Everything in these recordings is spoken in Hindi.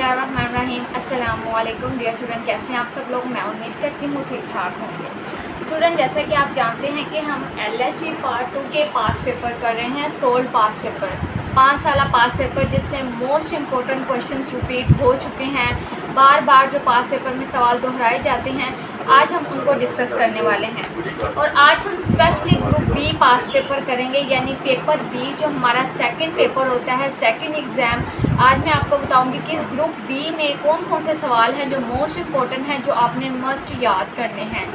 बिस्मिल्लाहिर्रहमानिर्रहीम। अस्सलामुअलैकुम डियर स्टूडेंट, कैसे हैं आप सब लोग। मैं उम्मीद करती हूँ ठीक ठाक होंगे। स्टूडेंट, जैसे कि आप जानते हैं कि हम LHV पार्ट 2 के पास पेपर कर रहे हैं, सोल्ड पास पेपर, 5 साल पास पेपर, जिसमें मोस्ट इम्पोर्टेंट क्वेश्चंस रिपीट हो चुके हैं। बार बार जो पास पेपर में सवाल दोहराए जाते हैं, आज हम उनको डिस्कस करने वाले हैं। और आज हम स्पेशली ग्रुप बी पास पेपर करेंगे, यानी पेपर बी जो हमारा सेकंड पेपर होता है, सेकंड एग्ज़ाम। आज मैं आपको बताऊंगी कि ग्रुप बी में कौन कौन से सवाल हैं जो मोस्ट इम्पोर्टेंट हैं, जो आपने मस्ट याद करने हैं।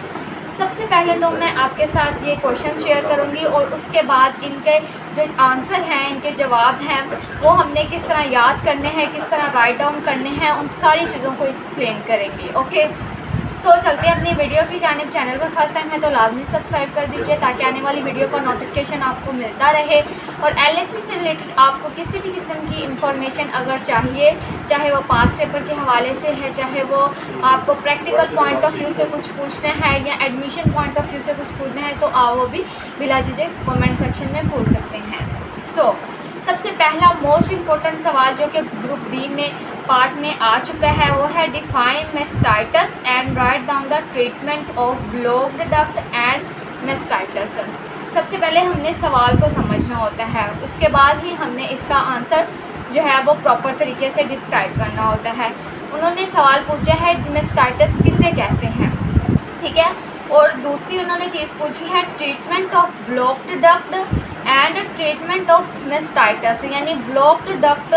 सबसे पहले तो मैं आपके साथ ये क्वेश्चन शेयर करूंगी और उसके बाद इनके जो आंसर हैं, इनके जवाब हैं, वो हमने किस तरह याद करने हैं, किस तरह राइट डाउन करने हैं, उन सारी चीज़ों को एक्सप्लेन करेंगे। ओके, सो चलते हैं अपनी वीडियो की जानिब। चैनल पर फर्स्ट टाइम है तो लाजमी सब्सक्राइब कर दीजिए ताकि आने वाली वीडियो का नोटिफिकेशन आपको मिलता रहे। और LHV से रिलेटेड आपको किसी भी किस्म की इंफॉर्मेशन अगर चाहिए, चाहे वो पास पेपर के हवाले से है, चाहे वो आपको प्रैक्टिकल पॉइंट ऑफ व्यू से कुछ पूछना है या एडमिशन पॉइंट ऑफ व्यू से कुछ पूछना है, तो आप वो भी बिला झिझक कमेंट सेक्शन में पूछ सकते हैं। सो सबसे पहला मोस्ट इम्पोर्टेंट सवाल जो कि ग्रुप बी में पार्ट में आ चुका है, वो है define mastitis and write down the treatment of blocked duct and mastitis. सबसे पहले हमने सवाल को समझना होता है, उसके बाद ही हमने इसका आंसर जो है वो प्रॉपर तरीके से डिस्क्राइब करना होता है। उन्होंने सवाल पूछा है मेस्टाइटिस किसे कहते हैं, ठीक है। और दूसरी उन्होंने चीज़ पूछी है treatment of blocked duct and treatment of mastitis, यानी ब्लॉक्ड डक्ट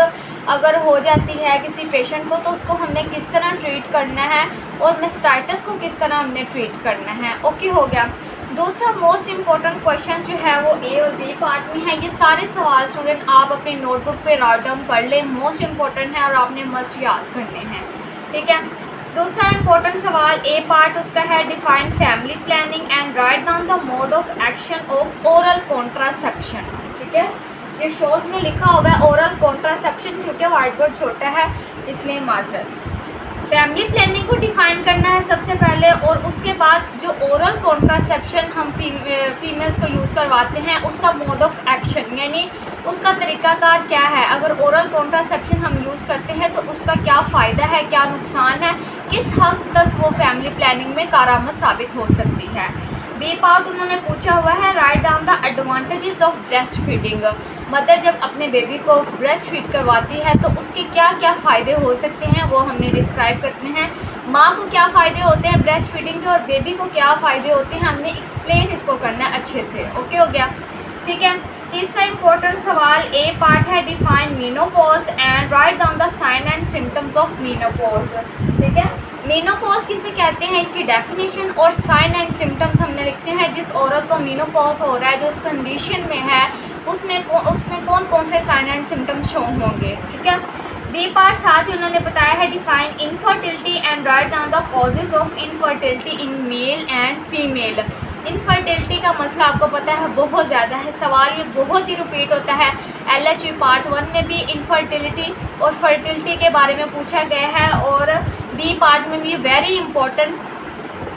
अगर हो जाती है किसी पेशेंट को तो उसको हमने किस तरह ट्रीट करना है, और मेस्टाइटिस को किस तरह हमने ट्रीट करना है। ओके, हो गया। दूसरा मोस्ट इम्पॉर्टेंट क्वेश्चन जो है वो ए और बी पार्ट में है। ये सारे सवाल स्टूडेंट आप अपनी नोटबुक पे राइट डाउन कर लें, मोस्ट इम्पॉर्टेंट है और आपने मस्ट याद करने हैं, ठीक है। दूसरा इम्पोर्टेंट सवाल ए पार्ट उसका है define family planning and write down the mode of action of oral contraception, ठीक है। ये शॉर्ट में लिखा हुआ है ओरल कॉन्ट्रासेप्शन, क्योंकि वाइट बोर्ड छोटा है इसलिए मास्टर। फैमिली प्लानिंग को डिफाइन करना है सबसे पहले, और उसके बाद जो ओरल कॉन्ट्रासेप्शन हम फीमेल्स को यूज़ करवाते हैं उसका मोड ऑफ एक्शन, यानी उसका तरीक़ाकार क्या है। अगर ओरल कॉन्ट्रासेप्शन हम यूज़ करते हैं तो उसका क्या फ़ायदा है, क्या नुकसान है, किस हद तक वो फैमिली प्लानिंग में कारआमद साबित हो सकती है। बी पार्ट उन्होंने पूछा हुआ है right down the advantages of breast feeding. Mother जब अपने बेबी को ब्रेस्ट फीड करवाती है तो उसके क्या क्या फ़ायदे हो सकते हैं, वो हमने डिस्क्राइब करते हैं। माँ को क्या फ़ायदे होते हैं ब्रेस्ट फीडिंग के और बेबी को क्या फ़ायदे होते हैं, हमने एक्सप्लेन इसको करना है अच्छे से। ओके, हो गया, ठीक है। तीसरा इंपॉर्टेंट सवाल ए पार्ट है define menopause and write down the sign and symptoms of menopause, ठीक है। मीनोपॉज किसे कहते हैं, इसकी डेफिनेशन और साइन एंड सिम्टम्स हमने लिखते हैं। जिस औरत को मीनोपॉज हो रहा है, जो उस कंडीशन में है, उसमें कौन कौन से साइन एंड सिम्टम्स शो होंगे, ठीक है। बी पार्ट साथ ही उन्होंने बताया है define infertility and write down the causes of infertility in male and female. Infertility का मसला आपको पता है बहुत ज़्यादा है, सवाल ये बहुत ही रिपीट होता है। LHV पार्ट 1 में भी इनफर्टिलिटी और फर्टिलिटी के बारे में पूछा गया है, और बी पार्ट में भी वेरी इंपॉर्टेंट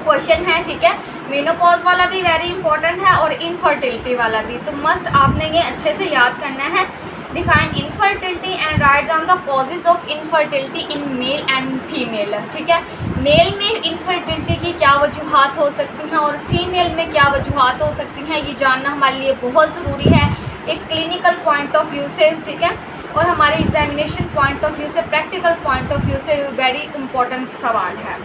क्वेश्चन है, ठीक है। मेनोपॉज वाला भी वेरी इंपॉर्टेंट है और इनफर्टिलिटी वाला भी, तो मस्ट आपने ये अच्छे से याद करना है। Define infertility and write down the causes of infertility in male and female, ठीक है। मेल में इनफर्टिलिटी की क्या वजूहात हो सकती हैं और फीमेल में क्या वजूहात हो सकती हैं, ये जानना हमारे लिए बहुत ज़रूरी है एक क्लिनिकल पॉइंट ऑफ व्यू से, ठीक है, और हमारे एग्जामिनेशन पॉइंट ऑफ व्यू से, प्रैक्टिकल पॉइंट ऑफ व्यू से वेरी इंपॉर्टेंट सवाल है।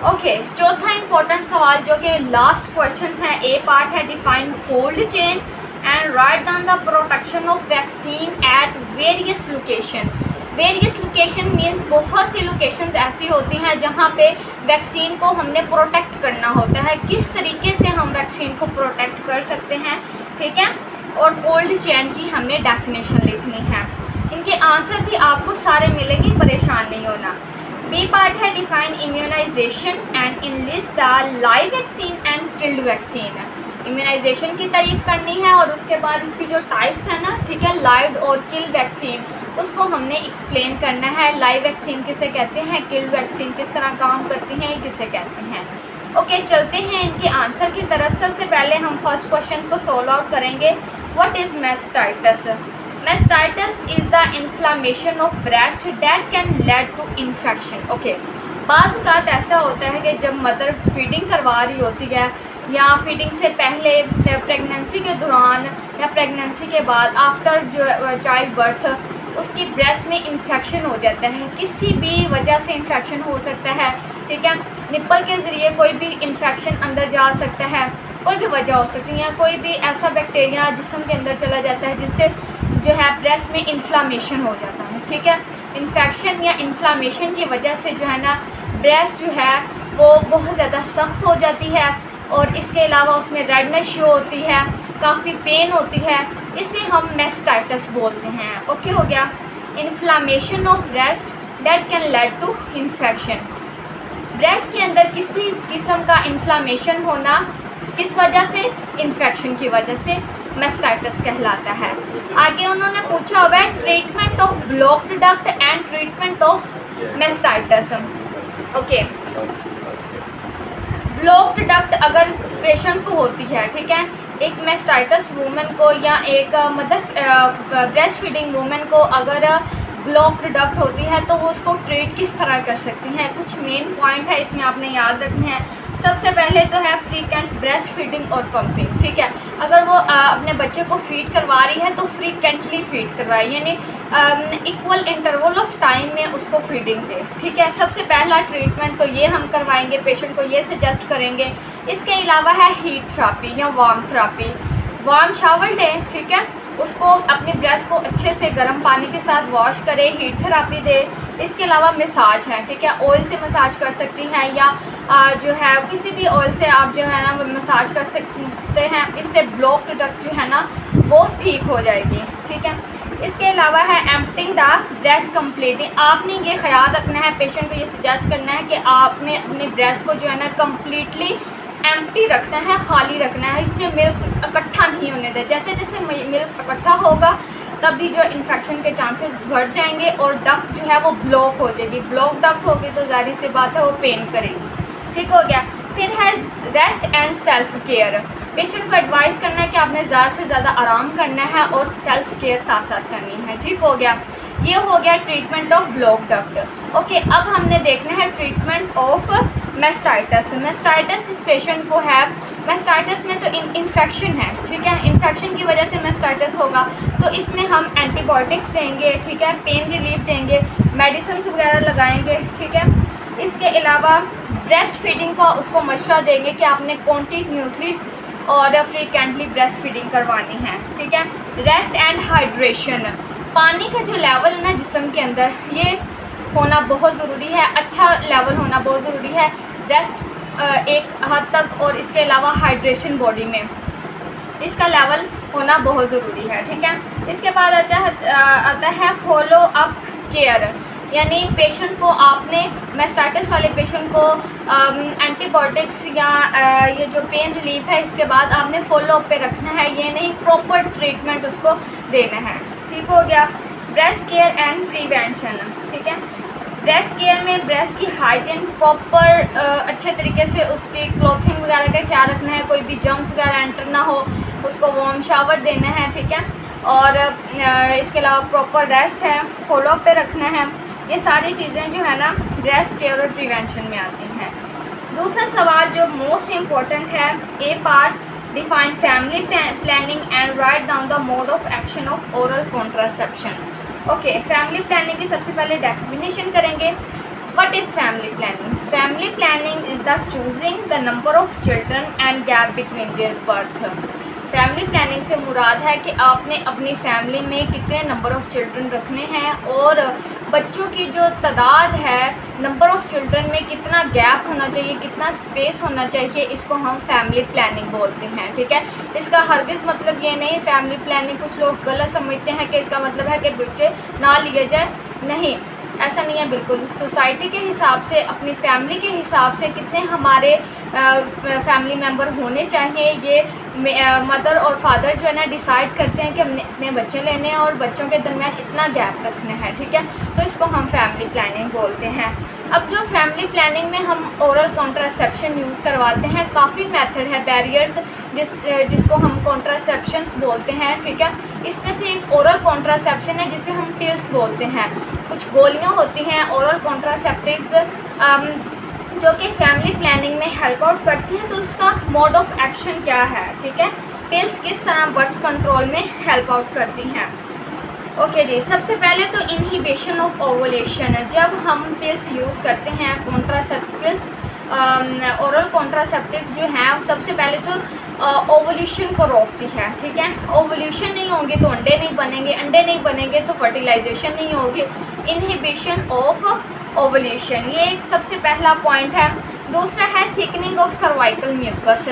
ओके, चौथा इंपॉर्टेंट सवाल जो कि लास्ट क्वेश्चन है ए पार्ट है define cold chain and write down the protection of vaccine at various location. Various location means बहुत सी लोकेशंस ऐसी होती हैं जहाँ पे वैक्सीन को हमने प्रोटेक्ट करना होता है, किस तरीके से हम वैक्सीन को प्रोटेक्ट कर सकते हैं, ठीक है। और कोल्ड चेन की हमने डेफिनेशन लिखनी है। इनके आंसर भी आपको सारे मिलेंगे, परेशान नहीं होना। बी पार्ट है define immunisation and enlist the live vaccine and killed vaccine. Immunisation की तारीफ करनी है और उसके बाद इसकी जो टाइप्स है ना, ठीक है, लाइव और किल्ड वैक्सीन, उसको हमने एक्सप्लेन करना है। लाइव वैक्सीन किसे कहते हैं, किल्ड वैक्सीन किस तरह काम करती हैं, किसे कहते हैं। ओके, चलते हैं इनके आंसर की तरफ। सबसे पहले हम फर्स्ट क्वेश्चन को सॉल्व आउट करेंगे। What is mastitis. Mastitis is the inflammation of breast that can lead to infection. Okay. बाज़ औक़ात ऐसा होता है कि जब मदर फीडिंग करवा रही होती है या फीडिंग से पहले, प्रेगनेंसी के दौरान या प्रेगनेंसी के बाद, आफ्टर जो चाइल्ड बर्थ, उसकी ब्रेस्ट में इन्फेक्शन हो जाता है। किसी भी वजह से इन्फेक्शन हो सकता है, ठीक है। निप्पल के ज़रिए कोई भी इन्फेक्शन अंदर जा सकता है, कोई भी वजह हो सकती है, कोई भी ऐसा बैक्टीरिया जिस्म के अंदर चला जाता है जिससे जो है ब्रेस्ट में इन्फ्लामेशन हो जाता है, ठीक है। इन्फेक्शन या इन्फ्लामेशन की वजह से जो है ना ब्रेस्ट जो है वो बहुत ज़्यादा सख्त हो जाती है और इसके अलावा उसमें रेडनेस शो होती है, काफ़ी पेन होती है। इसे हम मेस्टाइटिस बोलते हैं। ओके हो गया। Inflammation of breast that can lead to infection. Breast के अंदर किसी किस्म का इन्फ्लामेशन होना किस वजह से? इन्फेक्शन की वजह से मेस्टाइटिस कहलाता है। आगे उन्होंने पूछा हुआ है treatment of blocked duct and treatment of mastitis. Okay, blocked duct अगर पेशेंट को होती है, ठीक है, एक मेस्टाइटिस वूमेन को या एक ब्रेस्ट फीडिंग वूमेन को अगर ब्लॉक्ड डक्ट होती है तो वो उसको ट्रीट किस तरह कर सकती हैं। कुछ मेन पॉइंट है इसमें आपने याद रखने हैं। सबसे पहले तो है फ्रीक्वेंट ब्रेस्ट फीडिंग और पंपिंग, ठीक है। अगर वो अपने बच्चे को फीड करवा रही है तो फ्रीक्वेंटली फीड करवाए, यानी इक्वल इंटरवल ऑफ टाइम में उसको फीडिंग दे, ठीक है। सबसे पहला ट्रीटमेंट तो ये हम करवाएंगे, पेशेंट को ये सजेस्ट करेंगे। इसके अलावा है हीट थेरापी या वार्म थेरापी। वार्म शावर लें, ठीक है, उसको अपनी ब्रेस्ट को अच्छे से गर्म पानी के साथ वॉश करें, हीट थेरापी दे। इसके अलावा मसाज है, ठीक है, ऑयल से मसाज कर सकती हैं या जो है किसी भी ऑयल से आप जो है ना मसाज कर सकते हैं। इससे ब्लॉक्ड डक्ट जो है ना वो ठीक हो जाएगी, ठीक है। इसके अलावा है एम्प्टिंग द ब्रेस्ट कम्प्लीटली। आपने ये ख्याल रखना है, पेशेंट को ये सजेस्ट करना है कि आपने अपनी ब्रेस्ट को जो है ना कम्प्लीटली एम्प्टी रखना है, खाली रखना है। इसमें मिल्क इकट्ठा नहीं होने दें। जैसे जैसे मिल्क इकट्ठा होगा तभी जो इन्फेक्शन के चांसेस बढ़ जाएंगे और डक्ट जो है वो ब्लॉक हो जाएगी। ब्लॉक डक्ट होगी तो जाहिर सी बात है वो पेन करेगी, ठीक हो गया। फिर है rest and self care. Patient को एडवाइस करना है कि आपने ज़्यादा से ज़्यादा आराम करना है और सेल्फ केयर साथ साथ करनी है, ठीक हो गया। ये हो गया treatment of block duct. Okay, अब हमने देखना है ट्रीटमेंट ऑफ मेस्टाइटिस। मेस्टाइटिस इस पेशेंट को है, मेस्टाइटिस में तो इन्फेक्शन है, ठीक है, इन्फेक्शन की वजह से मेस्टाइटिस होगा तो इसमें हम एंटीबायोटिक्स देंगे, ठीक है, पेन रिलीफ देंगे, मेडिसिन वगैरह लगाएंगे, ठीक है। इसके अलावा ब्रेस्ट फीडिंग का उसको मशवरा देंगे कि आपने कॉन्टिन्यूसली और फ्रीक्वेंटली ब्रेस्ट फीडिंग करवानी है, ठीक है। Rest and hydration. पानी का जो लेवल है ना जिस्म के अंदर, ये होना बहुत ज़रूरी है, अच्छा लेवल होना बहुत ज़रूरी है। रेस्ट एक हद तक और इसके अलावा हाइड्रेशन बॉडी में इसका लेवल होना बहुत ज़रूरी है, ठीक है। इसके बाद आता है फॉलो अप केयर, यानी पेशेंट को आपने मेस्टाइटिस वाले पेशेंट को एंटीबायोटिक्स या ये जो पेन रिलीफ है इसके बाद आपने फॉलो अप पे रखना है, ये नहीं प्रॉपर ट्रीटमेंट उसको देना है, ठीक हो गया। ब्रेस्ट केयर एंड प्रिवेंशन, ठीक है। ब्रेस्ट केयर में ब्रेस्ट की हाइजीन प्रॉपर अच्छे तरीके से उसकी क्लोथिंग वगैरह का ख्याल रखना है, कोई भी जर्म्स वगैरह एंटर ना हो, उसको वार्म शावर देना है, ठीक है। और इसके अलावा प्रॉपर रेस्ट है, फॉलो अप पे रखना है। ये सारी चीज़ें जो है ना ब्रेस्ट केयर और प्रिवेंशन में आती हैं। दूसरा सवाल जो मोस्ट इम्पॉर्टेंट है, a part define family planning and write down the mode of action of oral contraception. Okay, family planning की सबसे पहले डेफिनेशन करेंगे। What is family planning? Family planning is the choosing the number of children and gap between their birth. Family planning से मुराद है कि आपने अपनी फैमिली में कितने नंबर ऑफ़ चिल्ड्रन रखने हैं और बच्चों की जो तादाद है, नंबर ऑफ़ चिल्ड्रन में कितना गैप होना चाहिए, कितना स्पेस होना चाहिए, इसको हम फैमिली प्लानिंग बोलते हैं, ठीक है। इसका हरगिज़ मतलब ये नहीं, फैमिली प्लानिंग कुछ लोग गलत समझते हैं कि इसका मतलब है कि बच्चे ना लिए जाए, नहीं। ऐसा नहीं है बिल्कुल। सोसाइटी के हिसाब से, अपनी फैमिली के हिसाब से कितने हमारे फैमिली मेम्बर होने चाहिए, ये मदर और फादर जो है ना डिसाइड करते हैं कि हमने इतने बच्चे लेने हैं और बच्चों के दरमियान इतना गैप रखना है, ठीक है। तो इसको हम फैमिली प्लानिंग बोलते हैं। अब जो फैमिली प्लानिंग में हम ओरल कॉन्ट्रासेप्शन यूज़ करवाते हैं, काफ़ी मेथड है, बैरियर्स जिसको हम कॉन्ट्रासेप्शंस बोलते हैं, ठीक है। इसमें से एक ओरल कॉन्ट्रासेप्शन है जिसे हम पिल्स बोलते हैं। कुछ गोलियां होती हैं ओरल कॉन्ट्रासेप्टिव्स जो कि फैमिली प्लानिंग में हेल्प आउट करती हैं। तो उसका मोड ऑफ एक्शन क्या है, ठीक है। पिल्स किस तरह बर्थ कंट्रोल में हेल्प आउट करती हैं। ओके जी, सबसे पहले तो इनहिबिशन ऑफ ओवुलेशन। जब हम पिल्स यूज़ करते हैं कॉन्ट्रासेप्टिव्स, ओरल कॉन्ट्रासेप्टिव जो हैं, सबसे पहले तो ओवुलेशन को रोकती है, ठीक है। ओवुलेशन नहीं होंगे तो अंडे नहीं बनेंगे, अंडे नहीं बनेंगे तो फर्टिलाइजेशन नहीं होगी। इनहिबिशन ऑफ ओवुलेशन, ये एक सबसे पहला पॉइंट है। दूसरा है thickening of cervical mucus.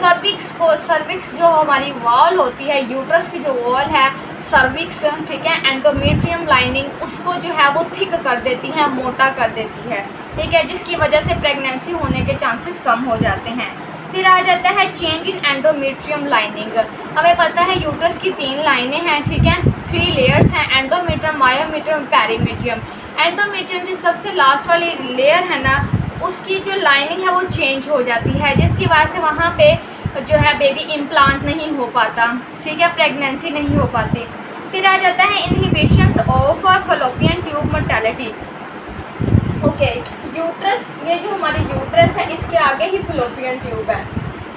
Cervix जो हमारी वॉल होती है, यूट्रस की जो वॉल है, सर्विक्स, ठीक है, एंडोमेट्रियम लाइनिंग, उसको जो है वो थिक कर देती है, मोटा कर देती है, ठीक है, जिसकी वजह से प्रेगनेंसी होने के चांसेस कम हो जाते हैं। फिर आ जाता है चेंज इन एंडोमेट्रियम लाइनिंग। हमें पता है यूट्रस की 3 लाइनें हैं, ठीक है, 3 लेयर्स हैं, एंडोमेट्रियम, मायोमेट्रियम, पेरीमेट्रियम। एंडोमेट्रियम जो सबसे लास्ट वाली लेयर है ना, उसकी जो लाइनिंग है वो चेंज हो जाती है, जिसकी वजह से वहाँ पे जो है बेबी इम्प्लांट नहीं हो पाता, ठीक है, प्रेगनेंसी नहीं हो पाती। फिर आ जाता है inhibitions of Fallopian tube mortality. Okay, uterus, ये जो हमारी यूट्रस है इसके आगे ही फलोपियन ट्यूब है।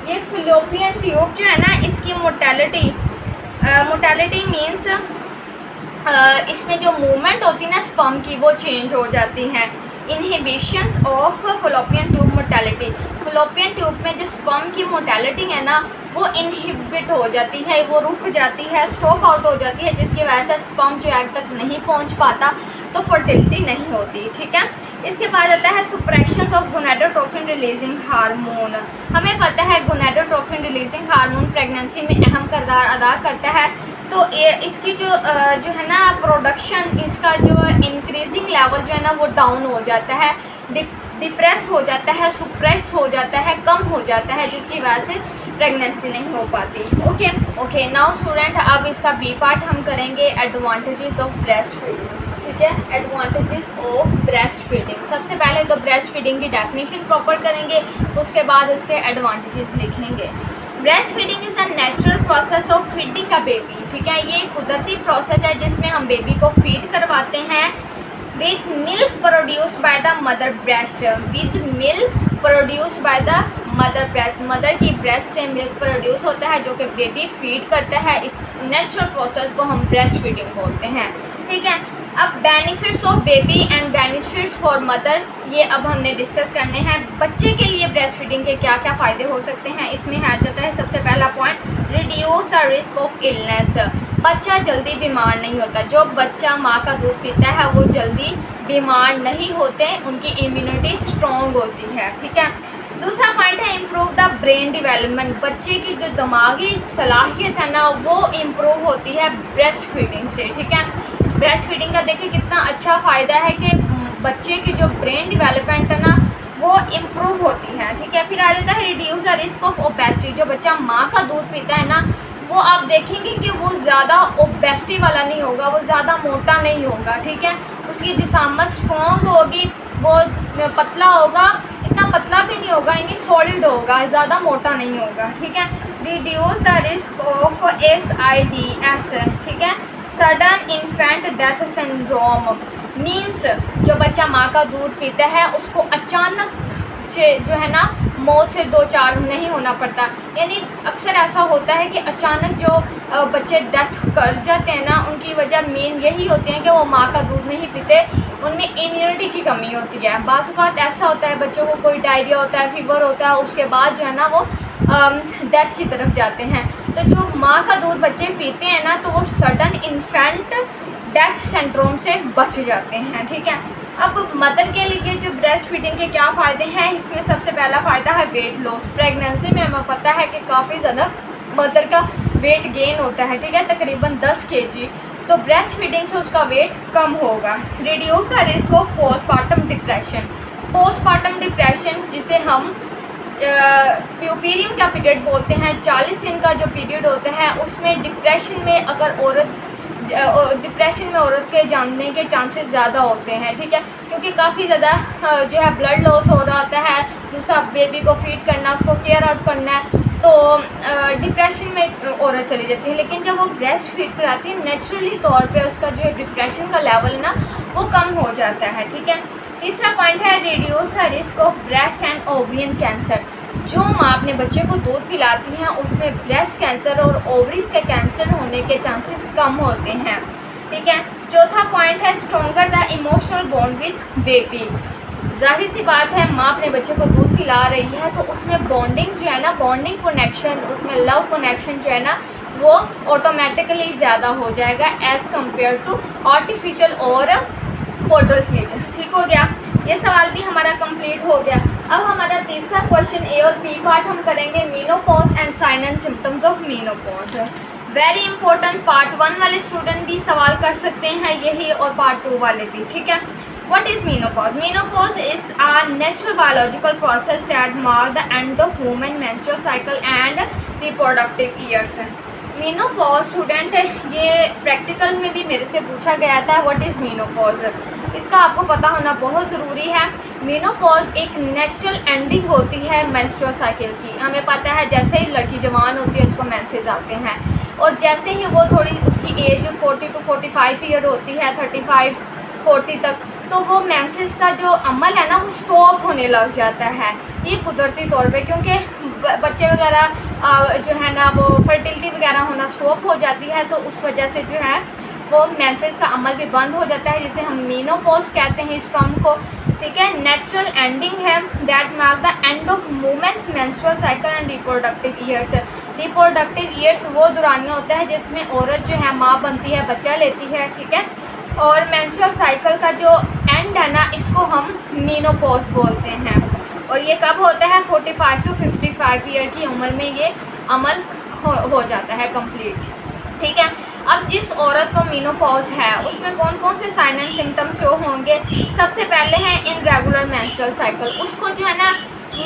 ये फलोपियन ट्यूब जो है ना, इसकी मोर्टेलिटी मीन्स इसमें जो मूवमेंट होती है ना स्पर्म की, वो चेंज हो जाती हैं। Inhibitions of Fallopian tube mortality, Fallopian tube में जो स्पर्म की मोर्टेलिटी है ना, वो इनहिबिट हो जाती है, वो रुक जाती है, स्टॉप आउट हो जाती है, जिसकी वजह से स्पर्म जो एग तक नहीं पहुंच पाता, तो फर्टिलिटी नहीं होती, ठीक है। इसके बाद आता है सुप्रेशन ऑफ गोनाडोट्रोपिन रिलीजिंग हार्मोन। हमें पता है गोनाडोट्रोपिन रिलीजिंग हार्मोन प्रेगनेंसी में अहम किरदार अदा करता है। तो इसकी जो है ना प्रोडक्शन, इसका जो इंक्रीजिंग लेवल जो है ना वो डाउन हो जाता है, डिप्रेस हो जाता है, सुप्रेस हो जाता है, कम हो जाता है, जिसकी वजह से प्रेगनेंसी नहीं हो पाती। ओके नाउ स्टूडेंट, अब इसका बी पार्ट हम करेंगे, एडवांटेजेस ऑफ ब्रेस्ट फीडिंग, ठीक है। एडवांटेजेस ऑफ ब्रेस्ट फीडिंग, सबसे पहले तो ब्रेस्ट फीडिंग की डेफिनेशन प्रॉपर करेंगे, उसके बाद उसके एडवांटेजेस लिखेंगे। Breast feeding is a natural process of feeding a baby, ठीक है। ये कुदरती प्रोसेस है जिसमें हम बेबी को फीड करवाते हैं with milk produced by the mother breast, with milk produced by the mother breast, mother की ब्रेस्ट से मिल्क प्रोड्यूस होता है जो कि बेबी फीड करता है। इस नेचुरल प्रोसेस को हम ब्रेस्ट फीडिंग बोलते हैं, ठीक है। अब benefits of baby and benefits for mother, ये अब हमने डिस्कस करने हैं। बच्चे के लिए ब्रेस्ट फीडिंग के क्या क्या फ़ायदे हो सकते हैं, इसमें आ जाता है सबसे पहला point, reduce the risk of illness. बच्चा जल्दी बीमार नहीं होता, जो बच्चा माँ का दूध पीता है वो जल्दी बीमार नहीं होते, उनकी इम्यूनिटी स्ट्रॉन्ग होती है, ठीक है। दूसरा पॉइंट है इम्प्रूव द ब्रेन डेवलपमेंट, बच्चे की जो दिमागी सलाहियत है ना वो इम्प्रूव होती है ब्रेस्ट फीडिंग से, ठीक है। ब्रेस्ट फीडिंग का देखिए कितना अच्छा फ़ायदा है कि बच्चे की जो ब्रेन डेवलपमेंट है ना वो इम्प्रूव होती है, ठीक है। फिर आ जाता है reduce the risk of obesity, जो बच्चा माँ का दूध पीता है ना वो आप देखेंगे कि वो ज़्यादा ओबेसिटी वाला नहीं होगा, वो ज़्यादा मोटा नहीं होगा, ठीक है। उसकी जिस्मात स्ट्रॉन्ग होगी, वो पतला होगा, इतना पतला भी नहीं होगा, यानी सॉलिड होगा, ज़्यादा मोटा नहीं होगा, ठीक है। Reduce the risk of SIDS, ठीक है, sudden infant death syndrome, means जो बच्चा माँ का दूध पीता है उसको अचानक से जो है ना मौत से 2-4 नहीं होना पड़ता, यानी अक्सर ऐसा होता है कि अचानक जो बच्चे डेथ कर जाते हैं ना उनकी वजह मेन यही होती है कि वो माँ का दूध नहीं पीते, उनमें इम्यूनिटी की कमी होती है। बाज़ औक़ात ऐसा होता है बच्चों को कोई डायरिया होता है, फीवर होता है, उसके बाद जो है ना वो डेथ की तरफ जाते हैं। तो जो माँ का दूध बच्चे पीते हैं ना तो वो सडन इन्फेंट डेथ सिंड्रोम से बच जाते हैं, ठीक है। अब मदर के लिए जो ब्रेस्ट फीडिंग के क्या फ़ायदे हैं, इसमें सबसे पहला फ़ायदा है वेट लॉस। प्रेगनेंसी में हमें पता है कि काफ़ी ज़्यादा मदर का वेट गेन होता है, ठीक है, तकरीबन 10 kg। तो ब्रेस्ट फीडिंग से उसका वेट कम होगा। Reduce the risk of postpartum depression. Postpartum depression जिसे हम प्यूपेरियम का पीरियड बोलते हैं, 40 दिन का जो पीरियड होता है उसमें डिप्रेशन में अगर औरत के जानने के चांसेस ज़्यादा होते हैं, ठीक है, क्योंकि काफ़ी ज़्यादा जो है ब्लड लॉस हो रहा होता है, दूसरा बेबी को फीड करना, उसको केयर आउट करना है, तो डिप्रेशन में औरत चली जाती है। लेकिन जब वो ब्रेस्ट फीड कराती है नेचुरली तौर पे उसका जो है डिप्रेशन का लेवल है ना वो कम हो जाता है, ठीक है। तीसरा पॉइंट है reduce the risk of breast and ovarian cancer. जो माँ अपने बच्चे को दूध पिलाती हैं उसमें ब्रेस्ट कैंसर और ओवरीज के कैंसर होने के चांसेस कम होते हैं, ठीक है। चौथा पॉइंट है stronger the emotional bond with baby. जाहिर सी बात है माँ अपने बच्चे को दूध पिला रही है तो उसमें बॉन्डिंग जो है ना, बॉन्डिंग कनेक्शन, उसमें लव कनेक्शन जो है ना वो ऑटोमेटिकली ज़्यादा हो जाएगा एज़ कम्पेयर टू आर्टिफिशियल और बॉटल फीड। ठीक हो गया, ये सवाल भी हमारा कंप्लीट हो गया। अब हमारा तीसरा क्वेश्चन ए और बी पार्ट हम करेंगे menopause and sign and symptoms of menopause. Very important, part 1 वाले स्टूडेंट भी सवाल कर सकते हैं यही और पार्ट 2 वाले भी, ठीक है। What is menopause? Menopause is a natural biological process that mark the end of woman menstrual cycle and reproductive years. Menopause student ये प्रैक्टिकल में भी मेरे से पूछा गया था, व्हाट इज़ मेनोपॉज, इसका आपको पता होना बहुत ज़रूरी है। मेनोपॉज एक नेचुरल एंडिंग होती है मेंस्ट्रुअल साइकिल की। हमें पता है जैसे ही लड़की जवान होती है उसको मेंसेस आते हैं और जैसे ही वो थोड़ी उसकी एज 40 to 45 ईयर होती है, 35-40 तक, तो वो मेंसेस का जो अमल है ना वो स्टॉप होने लग जाता है। ये कुदरती तौर पे, क्योंकि बच्चे वगैरह जो है ना वो फर्टिलिटी वगैरह होना स्टॉप हो जाती है, तो उस वजह से जो है वो मेंसेस का अमल भी बंद हो जाता है, जिसे हम मेनोपॉज कहते हैं इस टर्म को, ठीक है। नेचुरल एंडिंग है that mark the end of women's menstrual cycle and reproductive years. Reproductive years वो दौरानिया होता है जिसमें औरत जो है माँ बनती है, बच्चा लेती है, ठीक है। और मेंस्ट्रुअल साइकिल का जो एंड है ना इसको हम मेनोपॉज बोलते हैं और ये कब होता है 45 to 55 ईयर की उम्र में ये अमल हो जाता है कंप्लीट, ठीक है। अब जिस औरत को मेनोपॉज है उसमें कौन कौन से साइन एंड सिम्टम्स शो होंगे। सबसे पहले है इनरेगुलर मेंस्ट्रुअल साइकिल, उसको जो है ना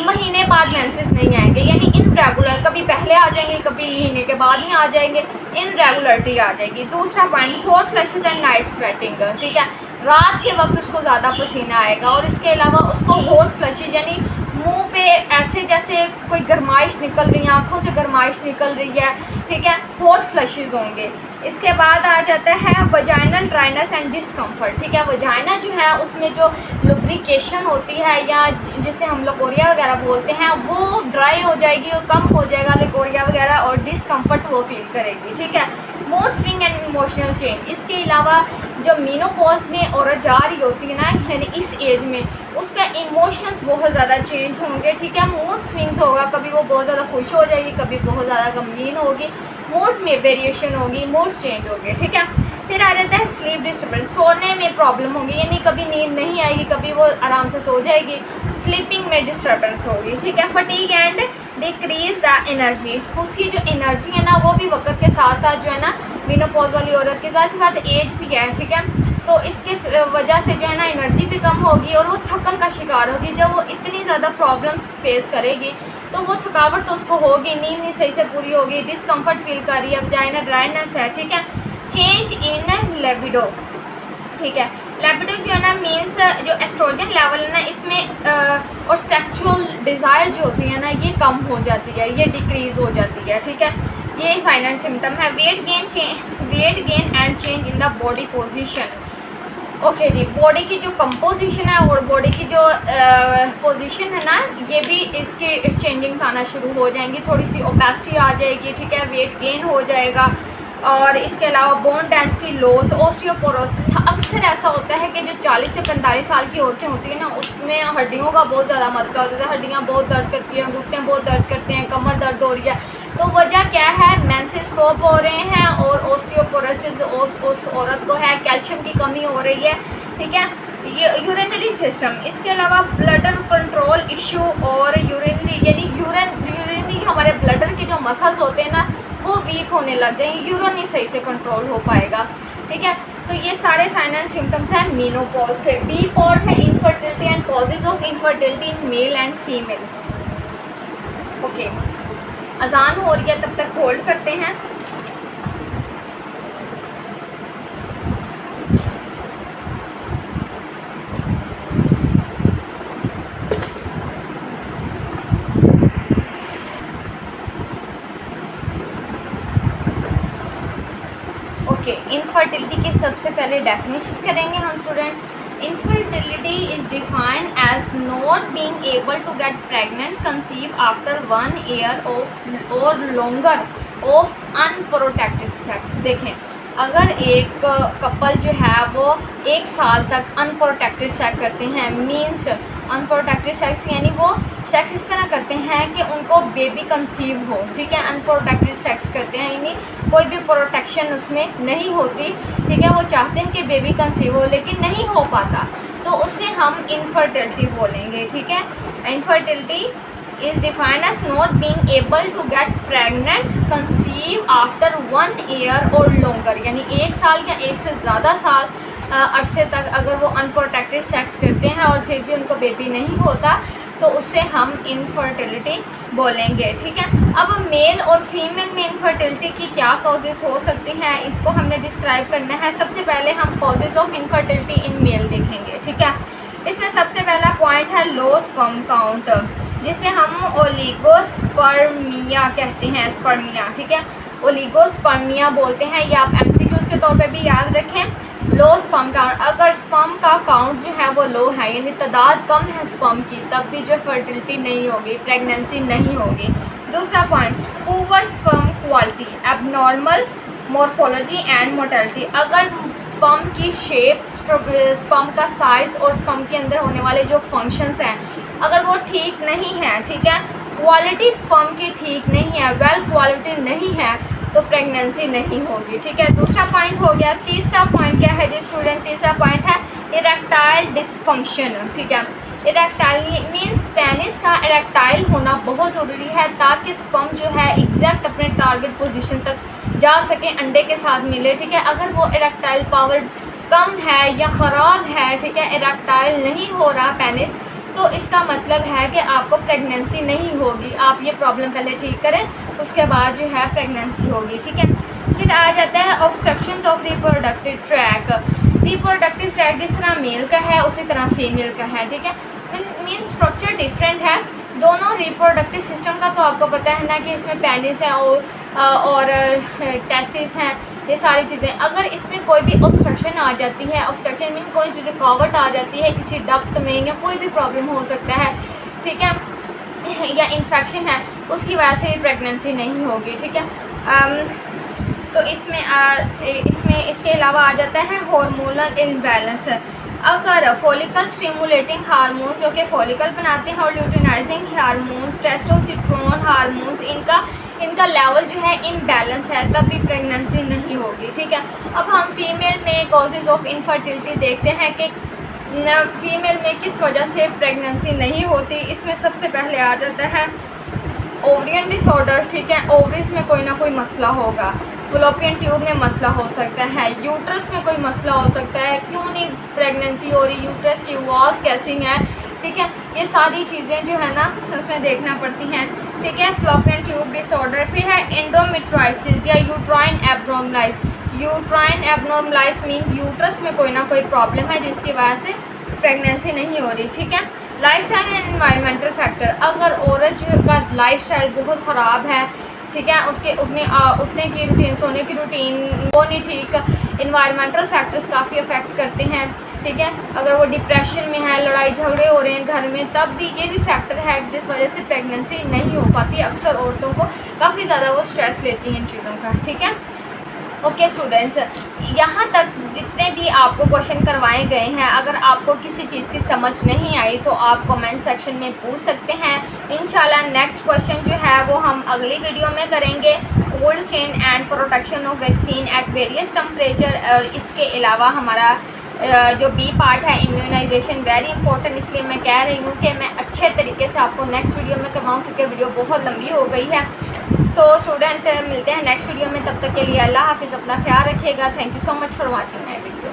महीने बाद मेंसेस नहीं आएंगे, यानी इनरेगुलर, कभी पहले आ जाएंगे कभी महीने के बाद में आ जाएंगे, इनरेगुलरिटी आ जाएगी। दूसरा point hot flashes and night sweating, ठीक है, रात के वक्त उसको ज़्यादा पसीना आएगा और इसके अलावा उसको हॉट फ्लैशेज यानी मुंह पे ऐसे जैसे कोई गर्माइश निकल रही है, आँखों से गर्माइश निकल रही है, ठीक है, हॉट फ्लैशेज होंगे। इसके बाद आ जाता है वजाइनल ड्राइनेस एंड डिस्कम्फर्ट, ठीक है। वजाइना जो है उसमें जो लुब्रिकेशन होती है या जिसे हम लिकोरिया वगैरह बोलते हैं वो ड्राई हो जाएगी और कम हो जाएगा लिकोरिया वगैरह, और डिस्कम्फर्ट वो फील करेगी, ठीक है। Mood swing and emotional change, इसके अलावा जो मेनोपॉज में औरत जा रही होती है ना यानी इस एज में उसका इमोशंस बहुत ज़्यादा चेंज होंगे, ठीक है। मूड स्विंग्स होगा, कभी वो बहुत ज़्यादा खुश हो जाएगी, कभी बहुत ज़्यादा गमगीन होगी, मूड में वेरिएशन होगी, मूड चेंज होंगे, ठीक है। फिर आ जाता है स्लीप डिस्टर्बेंस, सोने में प्रॉब्लम होगी, यानी कभी नींद नहीं आएगी, कभी वो आराम से सो जाएगी, स्लीपिंग में डिस्टर्बेंस होगी, ठीक है। Fatigue and decrease the energy, उसकी जो एनर्जी है ना वो भी वक्त के साथ साथ जो है ना मेनोपॉज वाली औरत के साथ साथ एज भी है, ठीक है, तो इसके वजह से जो है ना एनर्जी भी कम होगी और वो थकन का शिकार होगी। जब वो इतनी ज़्यादा प्रॉब्लम फेस करेगी तो वो थकावट तो उसको होगी, नींद नहीं सही से पूरी होगी, डिस्कम्फर्ट फील कर रही है, वजाइना ड्राइनेस है, ठीक है। चेंज इन लिबिडो, ठीक है, लिबिडो जो है ना मीन्स जो एस्ट्रोजन लेवल है ना इसमें और सेक्सुअल डिज़ायर जो होती है ना ये कम हो जाती है, ये डिक्रीज़ हो जाती है, ठीक है। ये साइलेंट सिम्टम है। Weight gain and change in the body position, okay जी, बॉडी की जो कंपोजिशन है और बॉडी की जो पोजीशन है ना ये भी इसके चेंजिंग्स आना शुरू हो जाएंगी, थोड़ी सी ओपेसिटी आ जाएगी, ठीक है, वेट गेन हो जाएगा। और इसके अलावा बोन डेंसिटी लॉस, ओस्टियोपोरोसिस, अक्सर ऐसा होता है कि जो 40 से 45 साल की औरतें होती हैं ना उसमें हड्डियों का बहुत ज़्यादा मसला होता है, हड्डियाँ बहुत दर्द करती हैं, घुटने बहुत दर्द करते हैं, कमर दर्द हो रही है, तो वजह क्या है, मेंसेस स्टॉप हो रहे हैं और ओस्टियोपोरोसिस उस औरत को है, कैल्शियम की कमी हो रही है, ठीक है। ये यूरिनरी सिस्टम, इसके अलावा ब्लडर कंट्रोल इशू और यूरिनरी यानी यूरिनरी हमारे ब्लडर के जो मसल्स होते हैं ना वो वीक होने लग जाएंगे, यूरिन नहीं सही से कंट्रोल हो पाएगा। ठीक है। तो ये सारे साइन एंड सिम्टम्स हैं मेनोपॉज के। बी पार्ट है infertility and causes of infertility in male and female. Okay, अजान हो रही है, तब तक होल्ड करते हैं। इनफर्टिलिटी की सबसे पहले डेफिनेशन करेंगे हम student. Infertility is defined as not being able to get pregnant conceive after 1 year of or longer of unprotected sex. देखें, अगर एक कपल जो है वो 1 साल तक अनप्रोटेक्टेड सेक्स करते हैं, मीन्स अनप्रोटेक्टेड सेक्स यानी वो सेक्स इस तरह करते हैं कि उनको बेबी कंसीव हो, ठीक है। अनप्रोटेक्टेड सेक्स करते हैं यानी कोई भी प्रोटेक्शन उसमें नहीं होती, ठीक है। वो चाहते हैं कि बेबी कंसीव हो लेकिन नहीं हो पाता, तो उसे हम इनफर्टिलिटी बोलेंगे, ठीक है। Infertility is defined as not being able to get pregnant conceive after 1 year or longer, यानी 1 साल या 1 से ज़्यादा साल अरसे तक अगर वो अनप्रोटेक्टेड सेक्स करते हैं और फिर भी उनको बेबी नहीं होता तो उसे हम इनफर्टिलिटी बोलेंगे, ठीक है। अब मेल और फीमेल में इनफर्टिलिटी की क्या कॉजेज़ हो सकती हैं, इसको हमने डिस्क्राइब करना है। सबसे पहले हम causes of infertility in male देखेंगे, ठीक है। इसमें सबसे पहला पॉइंट है लो स्पर्म काउंट, जिसे हम ओलिगोस्पर्मिया कहते हैं, स्पर्मिया, ठीक है। ओलिगोस्पर्मिया बोलते हैं, ये आप एमसीक्यूज के तौर पे भी याद रखें। लो स्पर्म काउंट, अगर स्पर्म का काउंट जो है वो लो है यानी तादाद कम है स्पर्म की, तब भी जो फर्टिलिटी नहीं होगी, प्रेगनेंसी नहीं होगी। दूसरा point, poor sperm quality, abnormal morphology and mortality, अगर स्पर्म की शेप, स्पर्म का साइज़ और स्पर्म के अंदर होने वाले जो फंक्शंस हैं अगर वो ठीक नहीं है, ठीक है, क्वालिटी स्पर्म की ठीक नहीं है, वेल क्वालिटी नहीं है, तो प्रेगनेंसी नहीं होगी, ठीक है। दूसरा पॉइंट हो गया। तीसरा पॉइंट क्या है जी स्टूडेंट? तीसरा पॉइंट है इरेक्टाइल डिसफंक्शन, ठीक है। इरेक्टाइल मीन्स पेनिस का इरेक्टाइल होना बहुत ज़रूरी है ताकि स्पर्म जो है एग्जैक्ट अपने टारगेट पोजीशन तक जा सके, अंडे के साथ मिले, ठीक है। अगर वो इरेक्टाइल पावर कम है या ख़राब है, ठीक है, इरेक्टाइल नहीं हो रहा पेनिस, तो इसका मतलब है कि आपको प्रेगनेंसी नहीं होगी। आप ये प्रॉब्लम पहले ठीक करें, उसके बाद जो है प्रेगनेंसी होगी, ठीक है। फिर आ जाता है obstructions of reproductive tract. Reproductive tract जिस तरह मेल का है उसी तरह फीमेल का है, ठीक है। मीन स्ट्रक्चर डिफरेंट है दोनों। रिप्रोडक्टिव सिस्टम का तो आपको पता है ना कि इसमें पेनिस है और टेस्टिस हैं, ये सारी चीज़ें। अगर इसमें कोई भी ऑब्स्ट्रक्शन आ जाती है, ऑब्स्ट्रक्शन मीन कोई सी रुकावट आ जाती है किसी डक्ट में या कोई भी प्रॉब्लम हो सकता है, ठीक है, या इन्फेक्शन है, उसकी वजह से भी प्रेगनेंसी नहीं होगी, ठीक है। तो इसमें इसके अलावा आ जाता है हार्मोनल इम्बैलेंस। अगर फॉलिकल स्टिमुलेटिंग हार्मोन्स जो कि फॉलिकल बनाते हैं और ल्यूटिनाइजिंग हार्मोन्स, टेस्टोस्टेरोन हार्मोन्स, इनका लेवल जो है इम्बैलेंस है, तब भी प्रेगनेंसी नहीं होगी, ठीक है। अब हम फीमेल में कॉजेज़ ऑफ इनफर्टिलिटी देखते हैं कि फीमेल में किस वजह से प्रेगनेंसी नहीं होती। इसमें सबसे पहले आ जाता है ओवरियन डिसऑर्डर, ठीक है। ओवरीज में कोई ना कोई मसला होगा, फलोपियन ट्यूब में मसला हो सकता है, यूट्रस में कोई मसला हो सकता है, क्यों नहीं प्रेगनेंसी हो रही, यूट्रस की वॉल्स कैसी हैं, ठीक है। ये सारी चीज़ें जो है ना उसमें देखना पड़ती हैं, ठीक है। Fallopian tube disorder. फिर है एंडोमेट्राइसिस या यूट्राइन एब्नॉर्मलाइज। यूट्राइन एब्नॉर्मलाइज मीन यूट्रस में कोई ना कोई प्रॉब्लम है जिसकी वजह से प्रेगनेंसी नहीं हो रही, ठीक है। लाइफस्टाइल एंड एनवायरमेंटल फैक्टर, अगर औरत का लाइफस्टाइल बहुत ख़राब है, ठीक है, उसके उठने की रूटीन, सोने की रूटीन वो नहीं ठीक, इन्वायरमेंटल फैक्टर्स काफ़ी अफेक्ट करते हैं, ठीक है। अगर वो डिप्रेशन में है, लड़ाई झगड़े हो रहे हैं घर में, तब भी ये भी फैक्टर है जिस वजह से प्रेगनेंसी नहीं हो पाती। अक्सर औरतों को काफ़ी ज़्यादा वो स्ट्रेस लेती हैं इन चीज़ों का, ठीक है। ओके स्टूडेंट्स, यहाँ तक जितने भी आपको क्वेश्चन करवाए गए हैं, अगर आपको किसी चीज़ की समझ नहीं आई तो आप कमेंट सेक्शन में पूछ सकते हैं। इंशाल्लाह नेक्स्ट क्वेश्चन जो है वो हम अगली वीडियो में करेंगे, cold chain and protection of vaccine at various temperature. और इसके अलावा हमारा जो बी पार्ट है इम्यूनाइजेशन, वेरी इंपॉर्टेंट, इसलिए मैं कह रही हूँ कि मैं अच्छे तरीके से आपको नेक्स्ट वीडियो में करवाऊँ क्योंकि वीडियो बहुत लंबी हो गई है। सो स्टूडेंट मिलते हैं नेक्स्ट वीडियो में, तब तक के लिए अल्लाह हाफिज़, अपना ख्याल रखिएगा। Thank you so much for watching my video.